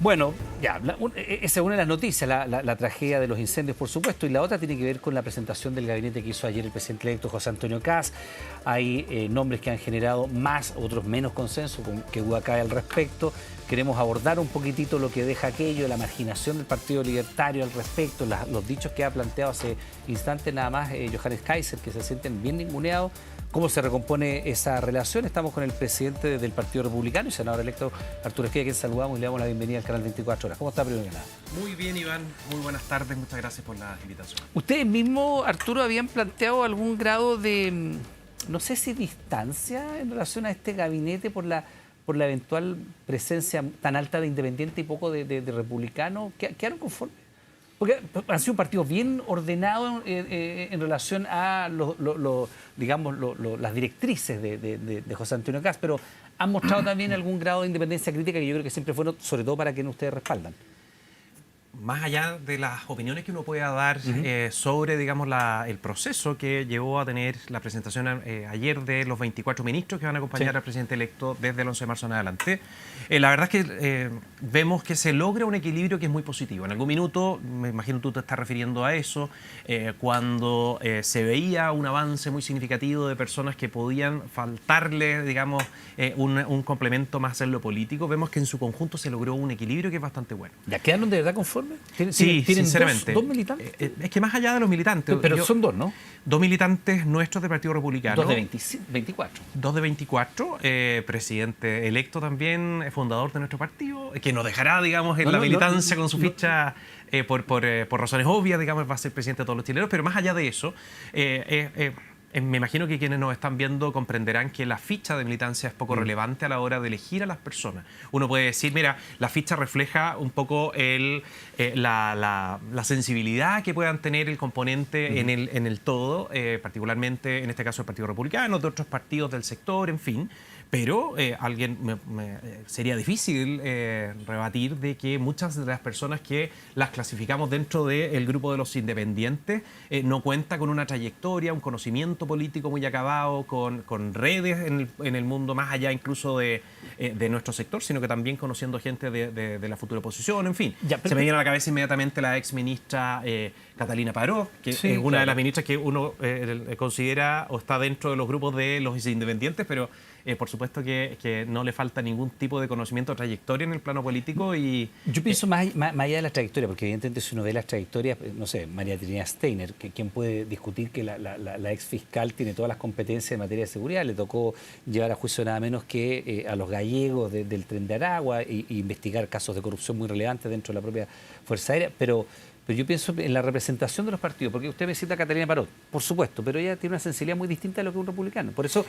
Bueno, ya, esa es una de las noticias, la tragedia de los incendios, por supuesto, y la otra tiene que ver con la presentación del gabinete que hizo ayer el presidente electo José Antonio Kast. Hay nombres que han generado más, otros menos consenso, que duda cabe al respecto. Queremos abordar un poquitito lo que deja aquello, la marginación del Partido Libertario al respecto, los dichos que ha planteado hace instantes nada más Johannes Kaiser, que se sienten bien ninguneados. ¿Cómo se recompone esa relación? Estamos con el presidente del Partido Republicano y senador electo, Arturo Esquella, a quien saludamos y le damos la bienvenida al canal 24 Horas. ¿Cómo está, primero que nada? Muy bien, Iván. Muy buenas tardes. Muchas gracias por la invitación. ¿Ustedes mismos, Arturo, habían planteado algún grado de, no sé si distancia en relación a este gabinete por la eventual presencia tan alta de independiente y poco de republicano? ¿Quedaron conformes? Porque han sido un partido bien ordenado en relación a las directrices de José Antonio Kast, pero han mostrado también algún grado de independencia crítica que yo creo que siempre fueron, sobre todo para quienes ustedes respaldan. Más allá de las opiniones que uno pueda dar sobre, digamos, el proceso que llevó a tener la presentación ayer de los 24 ministros que van a acompañar al presidente electo desde el 11 de marzo en adelante, la verdad es que vemos que se logra un equilibrio que es muy positivo. En algún minuto, me imagino tú te estás refiriendo a eso, cuando se veía un avance muy significativo de personas que podían faltarle, digamos, un complemento más en lo político, vemos que en su conjunto se logró un equilibrio que es bastante bueno. ¿Ya quedaron de verdad conformes? Sí, ¿Tienen sinceramente. dos militantes? Es que más allá de los militantes... Pero son dos, ¿no? Dos militantes nuestros del Partido Republicano. Dos de 24. Dos de 24. Presidente electo también, fundador de nuestro partido, que nos dejará, digamos, en la militancia con su ficha por razones obvias, digamos, va a ser presidente de todos los chilenos. Pero más allá de eso... me imagino que quienes nos están viendo comprenderán que la ficha de militancia es poco relevante a la hora de elegir a las personas. Uno puede decir, mira, la ficha refleja un poco la sensibilidad que puedan tener el componente en el todo, particularmente en este caso el Partido Republicano, de otros partidos del sector, en fin. Pero sería difícil rebatir de que muchas de las personas que las clasificamos dentro del grupo de los independientes no cuentan con una trayectoria, un conocimiento político muy acabado, con redes en el mundo más allá incluso de nuestro sector, sino que también conociendo gente de la futura oposición, en fin. Se me viene a la cabeza inmediatamente la ex ministra Catalina Paró, que sí, es una de las ministras que uno considera o está dentro de los grupos de los independientes, pero por supuesto que no le falta ningún tipo de conocimiento o trayectoria en el plano político. Yo pienso más allá de la trayectoria, porque evidentemente si uno ve las trayectorias, no sé, María Trinidad Steiner, quien puede discutir que la ex fiscal tiene todas las competencias en materia de seguridad, le tocó llevar a juicio nada menos que a los gallegos del Tren de Aragua e investigar casos de corrupción muy relevantes dentro de la propia Fuerza Aérea, pero yo pienso en la representación de los partidos, porque usted me cita a Catalina Parot, por supuesto, pero ella tiene una sensibilidad muy distinta de lo que un republicano. Por eso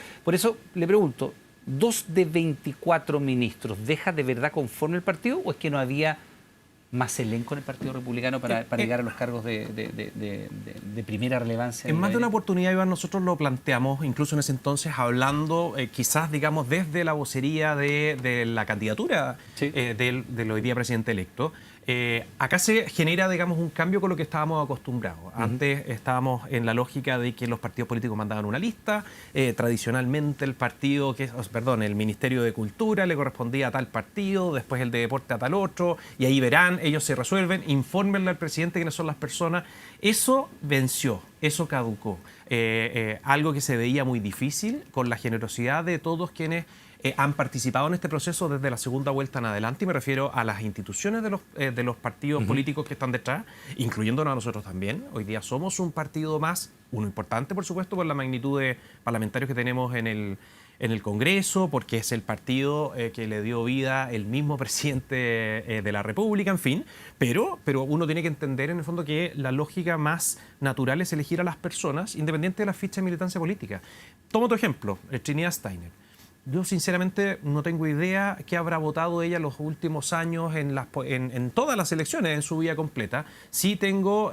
le pregunto, ¿2 de 24 ministros deja de verdad conforme el partido o es que no había más elenco en el Partido Republicano para llegar a los cargos de primera relevancia? En más de una oportunidad, Iván, nosotros lo planteamos, incluso en ese entonces, hablando quizás, digamos, desde la vocería de la candidatura del hoy día presidente electo. Acá se genera, digamos, un cambio con lo que estábamos acostumbrados. Antes estábamos en la lógica de que los partidos políticos mandaban una lista. Tradicionalmente el Ministerio de Cultura le correspondía a tal partido, después el de Deporte a tal otro, y ahí verán, ellos se resuelven, infórmenle al presidente quiénes son las personas. Eso venció, eso caducó. Algo que se veía muy difícil con la generosidad de todos quienes han participado en este proceso desde la segunda vuelta en adelante, y me refiero a las instituciones de los partidos políticos que están detrás, incluyéndonos a nosotros también. Hoy día somos un partido más, uno importante por supuesto por la magnitud de parlamentarios que tenemos en el Congreso, porque es el partido que le dio vida el mismo presidente de la República, en fin, pero uno tiene que entender en el fondo que la lógica más natural es elegir a las personas independiente de la ficha de militancia política. Tomo tu ejemplo, Trinidad Steiner. Yo sinceramente no tengo idea qué habrá votado ella los últimos años en todas las elecciones, en su vida completa. Sí tengo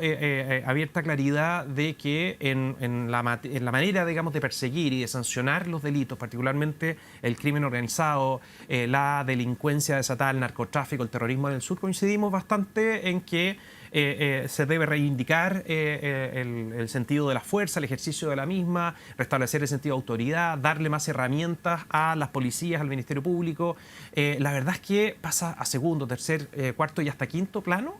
abierta claridad de que en la manera, digamos, de perseguir y de sancionar los delitos, particularmente el crimen organizado, la delincuencia desatada, el narcotráfico, el terrorismo en el sur, coincidimos bastante en que se debe reivindicar el sentido de la fuerza, el ejercicio de la misma, restablecer el sentido de autoridad, darle más herramientas a las policías, al Ministerio Público. La verdad es que pasa a segundo, tercer, cuarto y hasta quinto plano.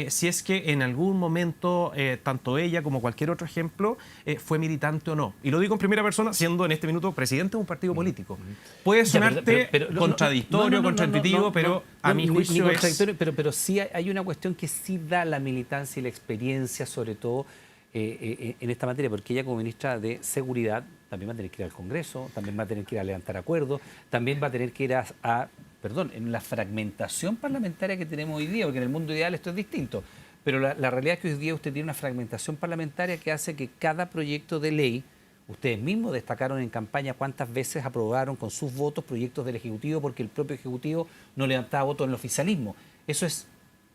Si es que en algún momento, tanto ella como cualquier otro ejemplo, fue militante o no. Y lo digo en primera persona, siendo en este minuto presidente de un partido político. Puede sonarte contradictorio, contraintuitivo, pero a mi juicio es... Pero sí hay una cuestión que sí da la militancia y la experiencia, sobre todo en esta materia, porque ella como ministra de Seguridad también va a tener que ir al Congreso, también va a tener que ir a levantar acuerdos, también va a tener que ir en la fragmentación parlamentaria que tenemos hoy día, porque en el mundo ideal esto es distinto, pero la realidad es que hoy día usted tiene una fragmentación parlamentaria que hace que cada proyecto de ley, ustedes mismos destacaron en campaña cuántas veces aprobaron con sus votos proyectos del Ejecutivo porque el propio Ejecutivo no levantaba votos en el oficialismo. Eso es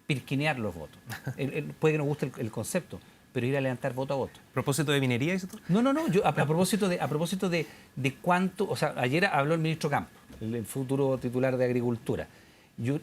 pirquinear los votos. Puede que nos guste el concepto, pero ir a levantar voto a voto. ¿A propósito de minería y eso? No. Yo, a propósito de cuánto, o sea, ayer habló el ministro Campos, el futuro titular de Agricultura. Yo,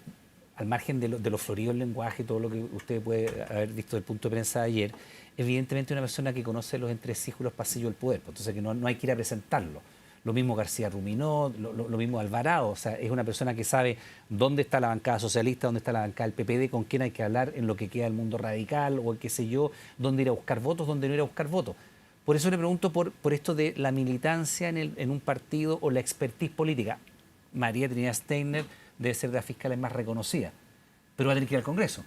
al margen de lo florido el lenguaje, todo lo que usted puede haber visto del punto de prensa de ayer, evidentemente una persona que conoce los entresijos y los pasillos del poder, entonces que no hay que ir a presentarlo. Lo mismo García Ruminó, lo mismo Alvarado, o sea, es una persona que sabe dónde está la bancada socialista, dónde está la bancada del PPD, con quién hay que hablar en lo que queda del mundo radical, o qué sé yo, dónde ir a buscar votos, dónde no ir a buscar votos. Por eso le pregunto por esto de la militancia en un partido o la expertise política. María Trinidad Steiner debe ser de las fiscales más reconocidas, pero va a tener que ir al Congreso.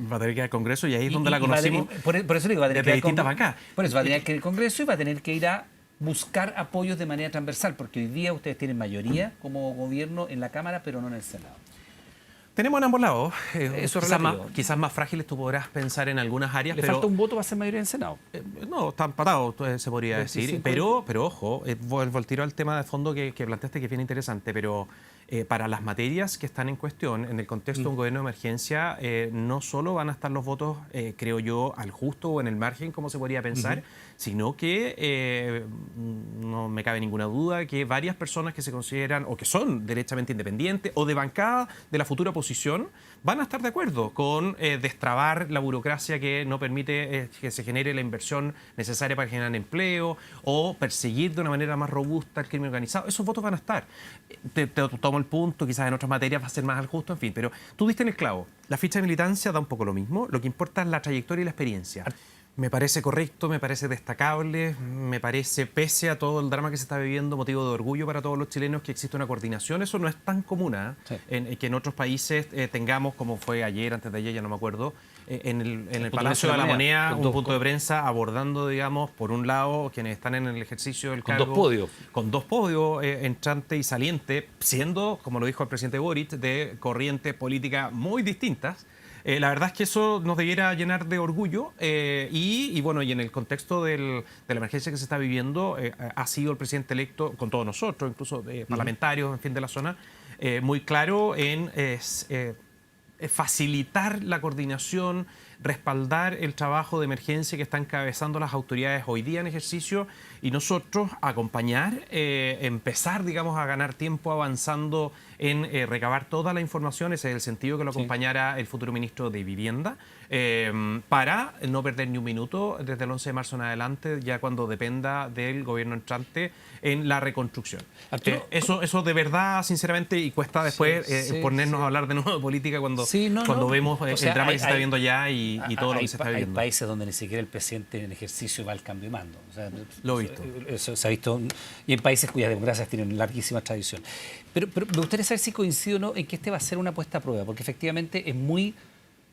Va a tener que ir al Congreso y ahí es donde la conocimos. Por eso digo, va a tener que ir distintas bancadas. Por eso va a tener que ir al Congreso y va a tener que ir a buscar apoyos de manera transversal, porque hoy día ustedes tienen mayoría como gobierno en la Cámara, pero no en el Senado. Tenemos en ambos lados. Eso es quizás más frágiles, tú podrás pensar en algunas áreas. Le falta un voto para ser mayoría en el Senado. No, está empatado, se podría decir. Pero ojo, vuelvo al tiro al tema de fondo que planteaste, que es bien interesante, pero para las materias que están en cuestión, en el contexto de un gobierno de emergencia, no solo van a estar los votos, creo yo, al justo o en el margen, como se podría pensar, sino que no me cabe ninguna duda que varias personas que se consideran o que son derechamente independientes o de bancada de la futura oposición van a estar de acuerdo con destrabar la burocracia que no permite que se genere la inversión necesaria para generar empleo o perseguir de una manera más robusta el crimen organizado. Esos votos van a estar. Te tomo el punto, quizás en otras materias va a ser más al justo, en fin, pero tú diste en el clavo. La ficha de militancia da un poco lo mismo, lo que importa es la trayectoria y la experiencia. Me parece correcto, me parece destacable, me parece, pese a todo el drama que se está viviendo, motivo de orgullo para todos los chilenos que existe una coordinación. Eso no es tan común, ¿eh? Sí. Que en otros países tengamos, como fue ayer, antes de ayer, ya no me acuerdo, en el Palacio de la Moneda, un punto de prensa abordando, digamos, por un lado, quienes están en el ejercicio del cargo. Con dos podios, entrante y saliente, siendo, como lo dijo el presidente Boric, de corrientes políticas muy distintas. La verdad es que eso nos debiera llenar de orgullo y bueno, y en el contexto de la emergencia que se está viviendo, ha sido el presidente electo, con todos nosotros, incluso parlamentarios, en fin, de la zona, muy claro en facilitar la coordinación, respaldar el trabajo de emergencia que están encabezando las autoridades hoy día en ejercicio y nosotros acompañar, empezar, digamos, a ganar tiempo avanzando en recabar toda la información, ese es el sentido que lo acompañara el futuro ministro de Vivienda, para no perder ni un minuto desde el 11 de marzo en adelante, ya cuando dependa del gobierno entrante en la reconstrucción. Eso de verdad, sinceramente, y cuesta después ponernos a hablar de nuevo de política cuando vemos el drama que se está viendo allá y todo lo que se está viviendo. Hay países donde ni siquiera el presidente en ejercicio va al cambio de mando. O sea, lo he visto. Eso se ha visto, y en países cuyas democracias tienen larguísima tradición. Pero me gustaría saber si coincido o no en que este va a ser una puesta a prueba, porque efectivamente es muy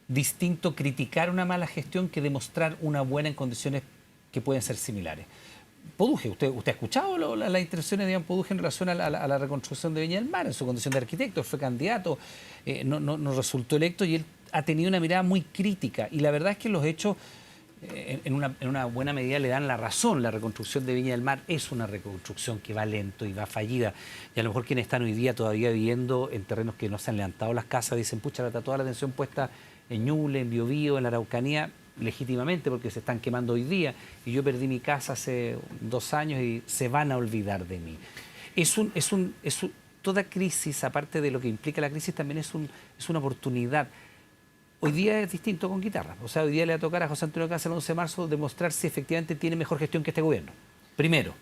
distinto criticar una mala gestión que demostrar una buena en condiciones que pueden ser similares. Poduje, ¿usted ha escuchado las intenciones de Iván Poduje en relación a la reconstrucción de Viña del Mar en su condición de arquitecto? Fue candidato, no resultó electo y él ha tenido una mirada muy crítica. Y la verdad es que los hechos en una buena medida le dan la razón. La reconstrucción de Viña del Mar es una reconstrucción que va lento y va fallida. Y a lo mejor quienes están hoy día todavía viviendo en terrenos que no se han levantado las casas dicen, pucha, está toda la atención puesta en Ñuble, en Biobío, en la Araucanía, legítimamente porque se están quemando hoy día y yo perdí mi casa hace 2 años y se van a olvidar de mí. Toda crisis, aparte de lo que implica la crisis, también es una oportunidad. Hoy día es distinto con guitarra. O sea, hoy día le va a tocar a José Antonio Caz el 11 de marzo demostrar si efectivamente tiene mejor gestión que este gobierno. Primero.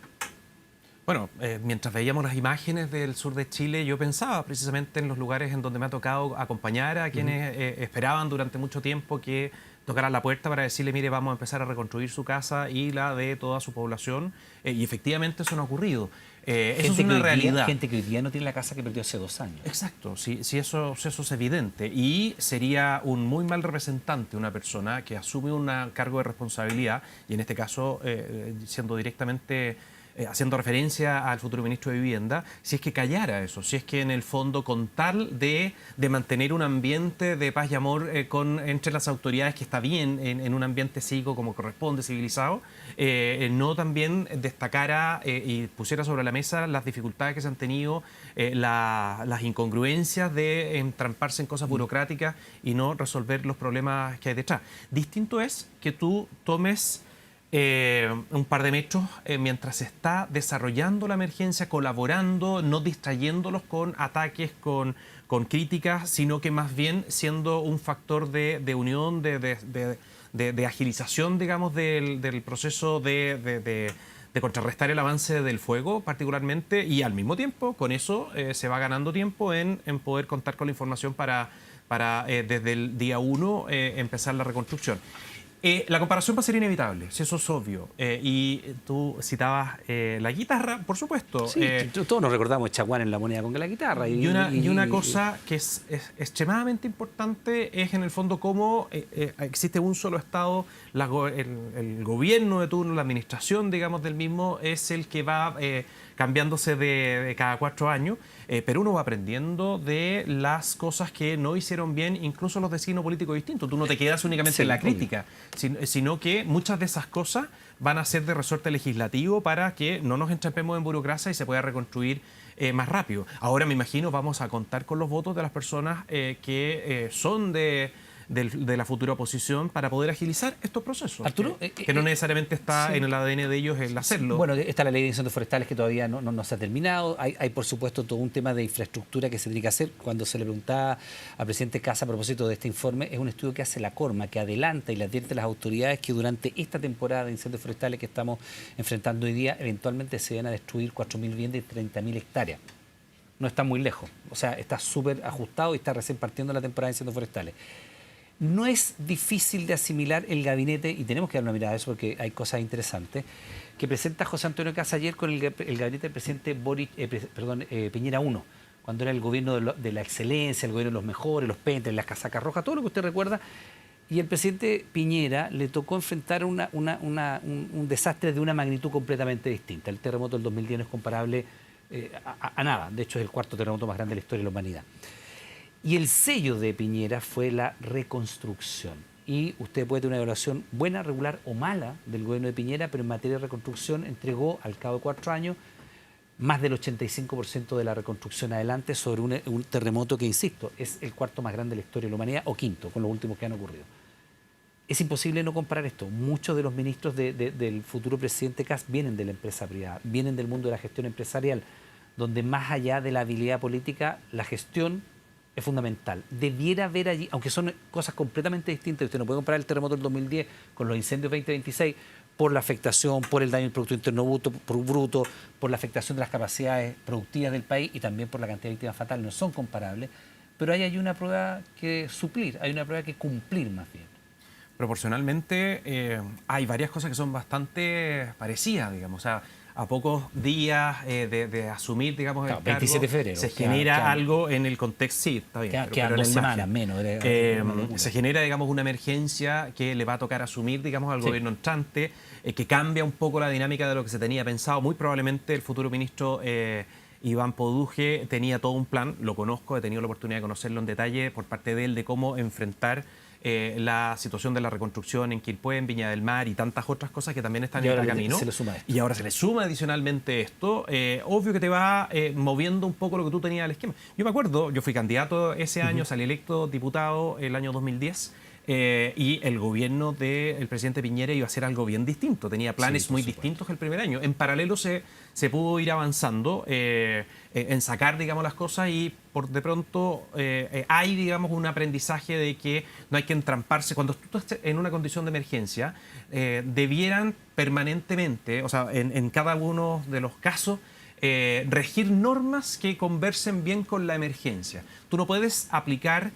Bueno, mientras veíamos las imágenes del sur de Chile, yo pensaba precisamente en los lugares en donde me ha tocado acompañar a quienes esperaban durante mucho tiempo que tocaran la puerta para decirle, mire, vamos a empezar a reconstruir su casa y la de toda su población. Y efectivamente eso no ha ocurrido. Eso es una realidad. Gente que hoy día no tiene la casa que perdió hace 2 años. Exacto, sí, sí, eso es evidente. Y sería un muy mal representante una persona que asume un cargo de responsabilidad, y en este caso, siendo directamente haciendo referencia al futuro ministro de Vivienda, si es que callara eso, si es que en el fondo con tal de mantener un ambiente de paz y amor entre las autoridades, que está bien en un ambiente cívico como corresponde, civilizado, no también destacara y pusiera sobre la mesa las dificultades que se han tenido, las incongruencias de entramparse en cosas burocráticas y no resolver los problemas que hay detrás. Distinto es que tú tomes un par de metros mientras se está desarrollando la emergencia, colaborando, no distrayéndolos con ataques, con críticas, sino que más bien siendo un factor de unión, de agilización, digamos, del proceso de contrarrestar el avance del fuego, particularmente, y al mismo tiempo, con eso se va ganando tiempo en poder contar con la información para desde el día 1 empezar la reconstrucción. La comparación va a ser inevitable, si eso es obvio. Y tú citabas la guitarra, por supuesto. Sí, todos nos recordamos Chaguán en La Moneda con la guitarra. Y una cosa que es extremadamente importante es, en el fondo, cómo existe un solo Estado, el gobierno de turno, la administración, digamos, del mismo, es el que va cambiándose de cada 4 años, pero uno va aprendiendo de las cosas que no hicieron bien, incluso los de signo político distinto. Tú no te quedas únicamente en la crítica, sino que muchas de esas cosas van a ser de resorte legislativo para que no nos entrampemos en burocracia y se pueda reconstruir más rápido. Ahora, me imagino, vamos a contar con los votos de las personas que son de la futura oposición para poder agilizar estos procesos. Arturo, que no necesariamente está en el ADN de ellos el hacerlo. Bueno, está la ley de incendios forestales que todavía no se ha terminado. Hay, por supuesto, todo un tema de infraestructura que se tiene que hacer. Cuando se le preguntaba al presidente Kast a propósito de este informe, es un estudio que hace la Corma, que adelanta y le advierte a las autoridades que durante esta temporada de incendios forestales que estamos enfrentando hoy día, eventualmente se van a destruir 4.000 viviendas y 30.000 hectáreas. No está muy lejos. O sea, está súper ajustado y está recién partiendo la temporada de incendios forestales. No es difícil de asimilar el gabinete, y tenemos que dar una mirada a eso porque hay cosas interesantes, que presenta José Antonio Kast ayer con el gabinete del presidente Piñera I, cuando era el gobierno de la excelencia, el gobierno de los mejores, los pentes, las casacas rojas, todo lo que usted recuerda. Y el presidente Piñera le tocó enfrentar un desastre de una magnitud completamente distinta. El terremoto del 2010 no es comparable a nada. De hecho, es el 4.º terremoto más grande de la historia de la humanidad. Y el sello de Piñera fue la reconstrucción. Y usted puede tener una evaluación buena, regular o mala del gobierno de Piñera, pero en materia de reconstrucción entregó, al cabo de 4 años, más del 85% de la reconstrucción adelante sobre un terremoto que, insisto, es el 4.º más grande de la historia de la humanidad, o 5.º, con los últimos que han ocurrido. Es imposible no comparar esto. Muchos de los ministros del futuro presidente Kast vienen de la empresa privada, vienen del mundo de la gestión empresarial, donde más allá de la habilidad política, la gestión es fundamental. Debiera haber allí, aunque son cosas completamente distintas, usted no puede comparar el terremoto del 2010 con los incendios 2026 por la afectación, por el daño del Producto Interno Bruto, por la afectación de las capacidades productivas del país y también por la cantidad de víctimas fatales, no son comparables, pero hay una prueba que suplir, hay una prueba que cumplir más bien. Proporcionalmente hay varias cosas que son bastante parecidas, digamos. O sea, a pocos días de asumir, digamos, claro, el cargo, 27 de febrero, se genera algo en el contexto, sí, está bien. Quedan 2 semanas menos. Se genera, digamos, una emergencia que le va a tocar asumir, digamos, al gobierno entrante, que cambia un poco la dinámica de lo que se tenía pensado. Muy probablemente el futuro ministro Iván Poduje tenía todo un plan, lo conozco, he tenido la oportunidad de conocerlo en detalle por parte de él, de cómo enfrentar la situación de la reconstrucción en Quilpué, en Viña del Mar y tantas otras cosas que también están en el camino. Y ahora se le suma adicionalmente esto. Obvio que te va moviendo un poco lo que tú tenías al esquema. Yo me acuerdo, yo fui candidato ese año, salí electo diputado el año 2010. Y el gobierno del presidente Piñera iba a ser algo bien distinto, tenía planes muy distintos que el primer año. En paralelo se pudo ir avanzando en sacar, digamos, las cosas y de pronto hay, digamos, un aprendizaje de que no hay que entramparse. Cuando tú estás en una condición de emergencia, debieran permanentemente, o sea, en cada uno de los casos, regir normas que conversen bien con la emergencia. Tú no puedes aplicar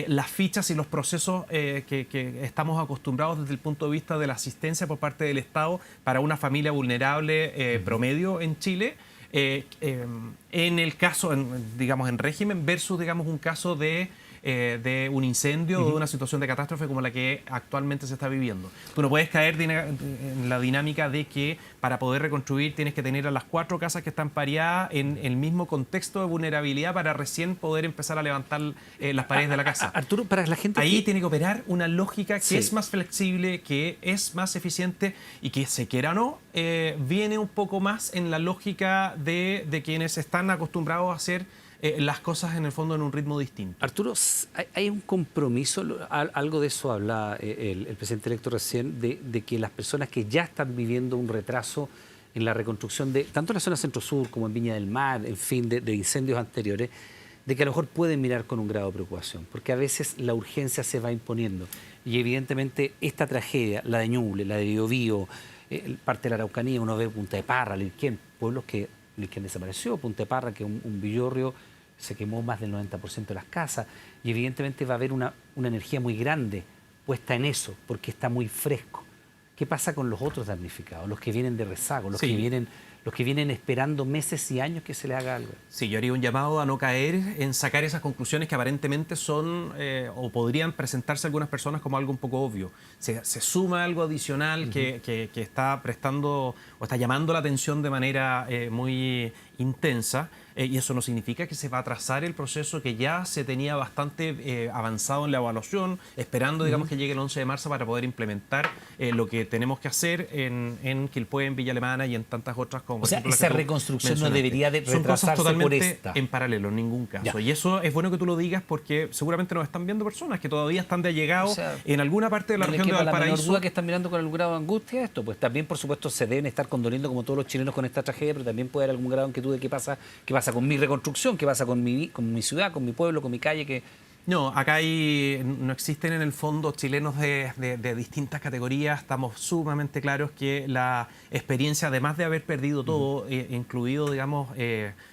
las fichas y los procesos que estamos acostumbrados desde el punto de vista de la asistencia por parte del Estado para una familia vulnerable promedio en Chile, en el caso, digamos, en régimen versus, digamos, un caso de un incendio o de una situación de catástrofe como la que actualmente se está viviendo. Tú no puedes caer en la dinámica de que para poder reconstruir tienes que tener a las 4 casas que están pareadas en el mismo contexto de vulnerabilidad para recién poder empezar a levantar las paredes de la casa. Arturo, para la gente ahí tiene que operar una lógica que es más flexible, que es más eficiente y que, se quiera o no, viene un poco más en la lógica de quienes están acostumbrados a hacer las cosas en el fondo en un ritmo distinto. Arturo, hay un compromiso, algo de eso habla el presidente electo recién, de que las personas que ya están viviendo un retraso en la reconstrucción de tanto en la zona centro-sur como en Viña del Mar, en fin, de incendios anteriores, de que a lo mejor pueden mirar con un grado de preocupación, porque a veces la urgencia se va imponiendo y evidentemente esta tragedia, la de Ñuble, la de Biobío, parte de la Araucanía, uno ve Punta de Parra, Lirquén, pueblos que Lirquén desapareció, Punta de Parra, que un villorrio se quemó más del 90% de las casas y evidentemente va a haber una energía muy grande puesta en eso porque está muy fresco. ¿Qué pasa con los otros damnificados, los que vienen de rezago, los que vienen esperando meses y años que se les haga algo? Sí, yo haría un llamado a no caer en sacar esas conclusiones que aparentemente son o podrían presentarse a algunas personas como algo un poco obvio. Se suma algo adicional que está prestando o está llamando la atención de manera muy intensa. Y eso no significa que se va a atrasar el proceso que ya se tenía bastante avanzado en la evaluación, esperando, digamos, que llegue el 11 de marzo para poder implementar lo que tenemos que hacer en Quilpué, en Villa Alemana y en tantas otras como... O sea, esa reconstrucción no debería de retrasarse por esta. En paralelo, en ningún caso. Ya. Y eso es bueno que tú lo digas porque seguramente nos están viendo personas que todavía están de allegados, o sea, en alguna parte de la región de Valparaíso. La menor duda que están mirando con algún grado de angustia esto, pues también, por supuesto, se deben estar condoliendo como todos los chilenos con esta tragedia, pero también puede haber algún grado de inquietud de qué pasa con mi reconstrucción, qué pasa con mi ciudad, con mi pueblo, con mi calle, que... No, acá no existen en el fondo chilenos de distintas categorías. Estamos sumamente claros que la experiencia, además de haber perdido todo, incluido, digamos,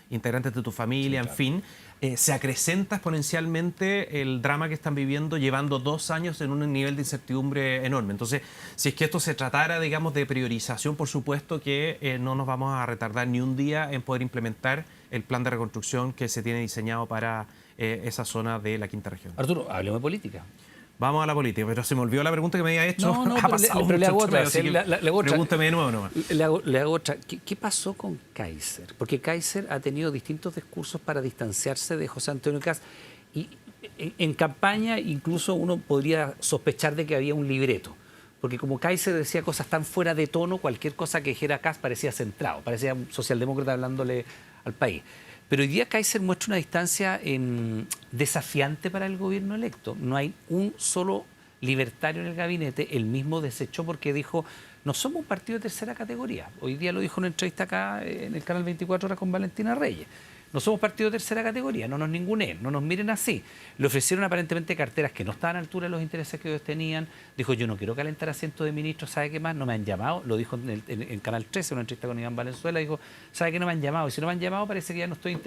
integrantes de tu familia, sí, claro, en fin, se acrecenta exponencialmente el drama que están viviendo, llevando 2 años en un nivel de incertidumbre enorme. Entonces, si es que esto se tratara, digamos, de priorización, por supuesto que no nos vamos a retardar ni un día en poder implementar el plan de reconstrucción que se tiene diseñado para esa zona de la quinta región. Arturo, hablemos de política. Vamos a la política, pero se me olvidó la pregunta que me había hecho. No, pero le hago otra. Pregúntame de nuevo nomás. Le hago otra. ¿Qué pasó con Kaiser? Porque Kaiser ha tenido distintos discursos para distanciarse de José Antonio Kast. Y en campaña incluso uno podría sospechar de que había un libreto. Porque como Kaiser decía cosas tan fuera de tono, cualquier cosa que dijera Kast parecía centrado, parecía un socialdemócrata hablándole al país. Pero hoy día Kaiser muestra una distancia desafiante para el gobierno electo. No hay un solo libertario en el gabinete. Él mismo desechó porque dijo, no somos un partido de tercera categoría. Hoy día lo dijo en una entrevista acá en el canal 24 Horas con Valentina Reyes. No somos partido de tercera categoría, no nos ninguneen, no nos miren así. Le ofrecieron aparentemente carteras que no estaban a la altura de los intereses que ellos tenían. Dijo, yo no quiero calentar asientos de ministros, ¿sabe qué más? No me han llamado, lo dijo en Canal 13, una entrevista con Iván Valenzuela, dijo, ¿sabe qué? No me han llamado. Y si no me han llamado parece que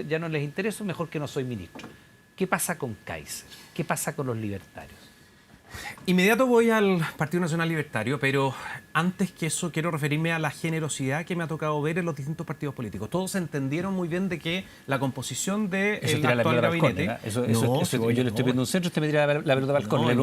ya no les intereso, mejor que no soy ministro. ¿Qué pasa con Kaiser? ¿Qué pasa con los libertarios? Inmediato voy al Partido Nacional Libertario, pero antes que eso quiero referirme a la generosidad que me ha tocado ver en los distintos partidos políticos. Todos entendieron muy bien de que la composición del actual gabinete... Yo le estoy pidiendo un centro, usted me tira la pelota al balcón. Le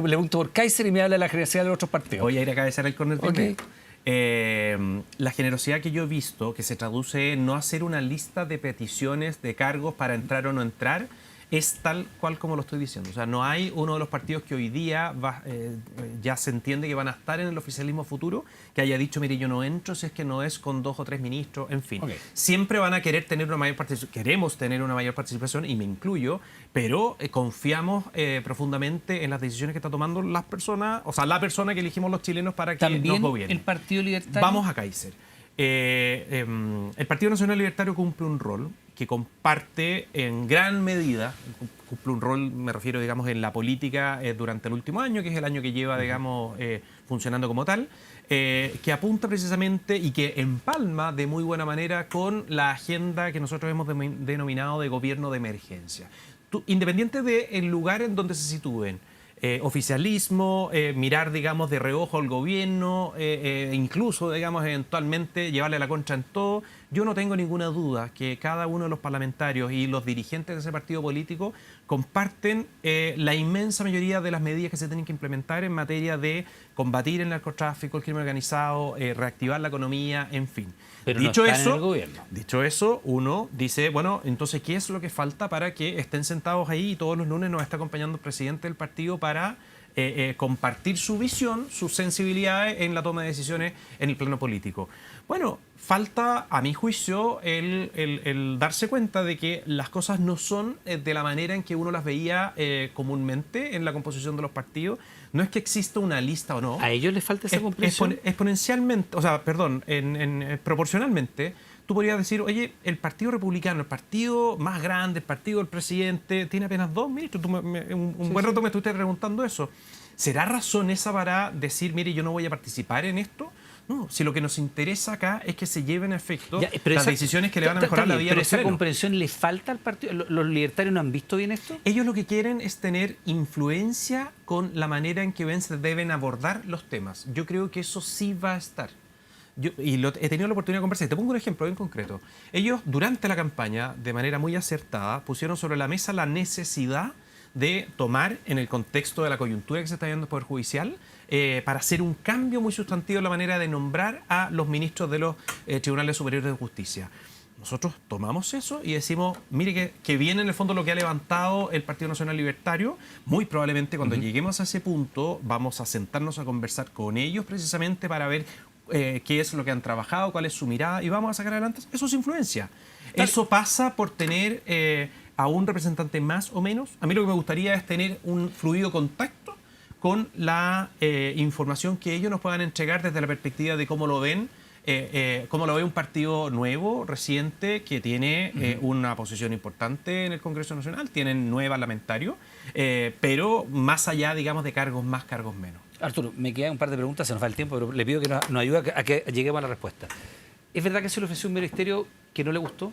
pregunto por Kaiser y me habla de la generosidad de los otros partidos. Voy a ir a cabecear el córner primero. La generosidad que yo he visto, que se traduce en no hacer una lista de peticiones de cargos para entrar o no entrar, es tal cual como lo estoy diciendo. O sea, no hay uno de los partidos que hoy día ya se entiende que van a estar en el oficialismo futuro que haya dicho, mire, yo no entro si es que no es con 2 o 3 ministros, en fin. Okay. Siempre van a querer tener una mayor participación, queremos tener una mayor participación, y me incluyo, pero confiamos profundamente en las decisiones que está tomando las personas, o sea, la persona que elegimos los chilenos para que nos gobierne. ¿El Partido Libertario? Vamos a Kaiser. El Partido Nacional Libertario cumple un rol que comparte en gran medida, cumple un rol, me refiero, digamos, en la política durante el último año, que es el año que lleva, digamos, funcionando como tal, que apunta precisamente y que empalma de muy buena manera con la agenda que nosotros hemos denominado de gobierno de emergencia. Independiente del lugar en donde se sitúen, oficialismo, mirar, digamos, de reojo al gobierno, incluso, digamos, eventualmente llevarle la contra en todo. Yo no tengo ninguna duda que cada uno de los parlamentarios y los dirigentes de ese partido político comparten la inmensa mayoría de las medidas que se tienen que implementar en materia de combatir el narcotráfico, el crimen organizado, reactivar la economía, en fin. Pero dicho, no están en el gobierno. Dicho eso, uno dice, bueno, entonces, ¿qué es lo que falta para que estén sentados ahí y todos los lunes nos está acompañando el presidente del partido para compartir su visión, sus sensibilidades en la toma de decisiones en el plano político? Bueno, falta, a mi juicio, el darse cuenta de que las cosas no son de la manera en que uno las veía comúnmente en la composición de los partidos. No es que exista una lista o no. ¿A ellos les falta esa comprensión? Exponencialmente, o sea, perdón, proporcionalmente, tú podrías decir, oye, el Partido Republicano, el partido más grande, el partido del presidente, tiene apenas 2 ministros. Un buen rato me estuviste preguntando eso. ¿Será razón esa para decir, mire, yo no voy a participar en esto? No, si lo que nos interesa acá es que se lleven a efecto las decisiones que le van a mejorar la vida a los chilenos. ¿Pero esa comprensión le falta al partido? ¿Los libertarios no han visto bien esto? Ellos lo que quieren es tener influencia con la manera en que ven se deben abordar los temas. Yo creo que eso sí va a estar. He tenido la oportunidad de conversar. Te pongo un ejemplo en concreto. Ellos, durante la campaña, de manera muy acertada, pusieron sobre la mesa la necesidad de tomar, en el contexto de la coyuntura que se está viendo en el Poder Judicial, para hacer un cambio muy sustantivo en la manera de nombrar a los ministros de los Tribunales Superiores de Justicia. Nosotros tomamos eso y decimos, mire que viene en el fondo lo que ha levantado el Partido Nacional Libertario. Muy probablemente cuando lleguemos a ese punto vamos a sentarnos a conversar con ellos precisamente para ver qué es lo que han trabajado, cuál es su mirada y vamos a sacar adelante. Eso es influencia. Eso pasa por tener a un representante más o menos. A mí lo que me gustaría es tener un fluido contacto con la información que ellos nos puedan entregar desde la perspectiva de cómo lo ven, cómo lo ve un partido nuevo, reciente, que tiene una posición importante en el Congreso Nacional, tienen 9 parlamentarios, pero más allá, digamos, de cargos más, cargos menos. Arturo, me quedan un par de preguntas, se nos va el tiempo, pero le pido que nos ayude a que lleguemos a la respuesta. ¿Es verdad que se le ofreció un ministerio que no le gustó?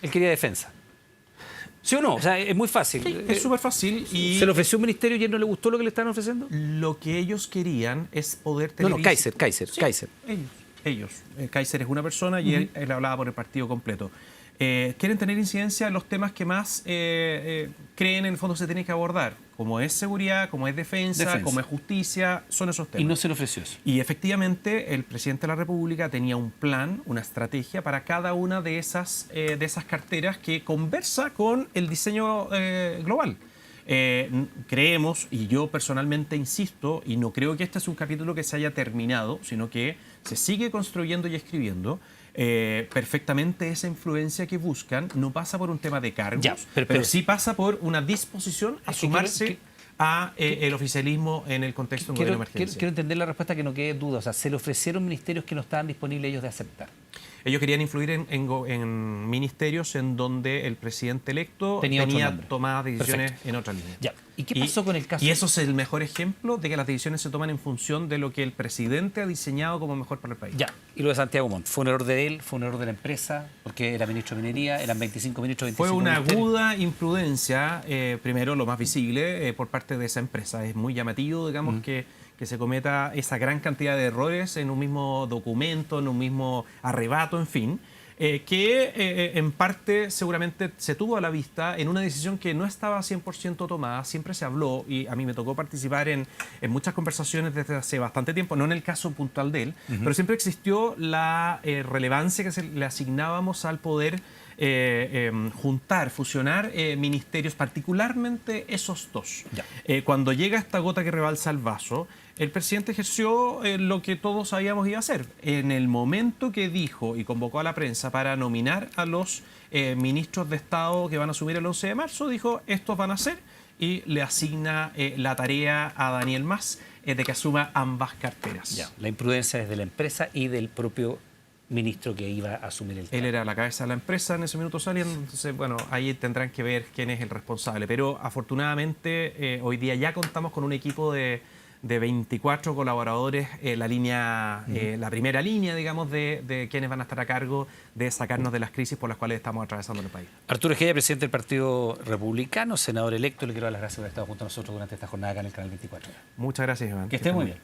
Él quería defensa. ¿Sí o no? O sea, es muy fácil. Sí, es súper fácil. Y ¿se le ofreció un ministerio y a él no le gustó lo que le estaban ofreciendo? Lo que ellos querían es poder tener... No, Kaiser. Sí, ellos. Kaiser es una persona y él hablaba por el partido completo. Quieren tener incidencia en los temas que más creen en el fondo se tienen que abordar, como es seguridad, como es defensa, como es justicia, son esos temas. Y no se le ofreció eso. Y efectivamente el presidente de la República tenía un plan, una estrategia para cada una de esas carteras que conversa con el diseño global. Creemos, y yo personalmente insisto, y no creo que este es un capítulo que se haya terminado, sino que se sigue construyendo y escribiendo, perfectamente esa influencia que buscan no pasa por un tema de cargos, pero sí pasa por una disposición a sumarse a el oficialismo en el contexto de un gobierno de emergencia. Quiero entender la respuesta, que no quede duda. O sea, se le ofrecieron ministerios que no estaban disponibles ellos de aceptar. Ellos querían influir en ministerios en donde el presidente electo tenía tomadas decisiones en otra línea. Ya. ¿Y qué pasó con el caso? Y eso es el mejor ejemplo de que las decisiones se toman en función de lo que el presidente ha diseñado como mejor para el país. Ya. Y lo de Santiago Montt, ¿fue un error de él? ¿Fue un error de la empresa? Porque era ministro de Minería, eran 25 ministros, 25 Fue una ministerios. aguda imprudencia, primero lo más visible, por parte de esa empresa. Es muy llamativo, digamos, que se cometa esa gran cantidad de errores en un mismo documento, en un mismo arrebato, en fin, que en parte seguramente se tuvo a la vista en una decisión que no estaba 100% tomada. Siempre se habló, y a mí me tocó participar en muchas conversaciones desde hace bastante tiempo, no en el caso puntual de él, pero siempre existió la relevancia que le asignábamos al poder juntar, fusionar ministerios, particularmente esos dos. Cuando llega esta gota que rebalsa el vaso, el presidente ejerció lo que todos sabíamos iba a hacer. En el momento que dijo y convocó a la prensa para nominar a los ministros de Estado que van a asumir el 11 de marzo, dijo, estos van a ser, y le asigna la tarea a Daniel Mas de que asuma ambas carteras. La imprudencia es de la empresa y del propio ministro que iba a asumir el Él cargo. era la cabeza de la empresa en ese minuto saliendo, entonces, bueno, ahí tendrán que ver quién es el responsable. Pero afortunadamente hoy día ya contamos con un equipo de 24 colaboradores, la primera línea, digamos, de quienes van a estar a cargo de sacarnos de las crisis por las cuales estamos atravesando en el país. Arturo Ejea, presidente del Partido Republicano, senador electo, le quiero dar las gracias por haber estado junto a nosotros durante esta jornada acá en el Canal 24. Muchas gracias, Iván. Que esté muy bien.